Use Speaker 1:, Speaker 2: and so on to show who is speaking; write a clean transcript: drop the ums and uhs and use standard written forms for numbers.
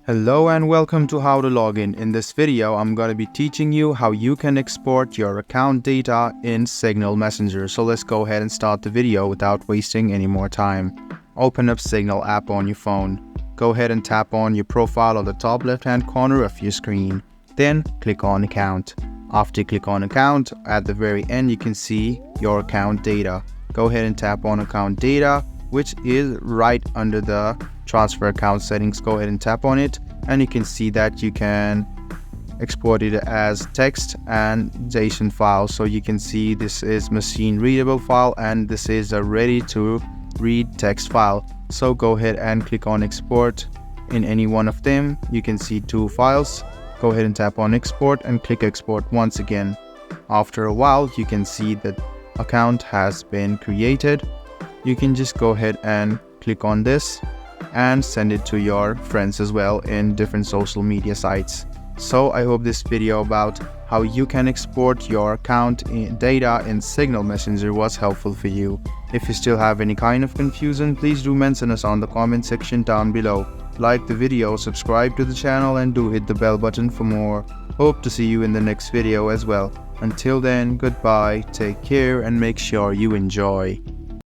Speaker 1: Hello and welcome to How to Login. In this video, I'm going to be teaching you how you can export your account data in Signal Messenger. So let's go ahead and start the video without wasting any more time. Open up Signal app on your phone. Go ahead and tap on your profile on the top left-hand corner of your screen. Then click on Account. After you click on Account, at the very end you can see your account data. Go ahead and tap on Account Data, which is right under the transfer account settings. Go ahead and tap on it and you can see that you can export it as text and JSON file. So you can see this is machine readable file and this is a ready to read text file. So go ahead and click on export in any one of them. You can see two files. Go ahead and tap on export and click export once again. After a while you can see that account has been created. You can just go ahead and click on this and send it to your friends as well in different social media sites. So I hope this video about how you can export your account data in Signal Messenger was helpful for you. If you still have any kind of confusion, please do mention us on the comment section down below. Like the video, subscribe to the channel and do hit the bell button for more. Hope to see you in the next video as well. Until then, goodbye, take care and make sure you enjoy.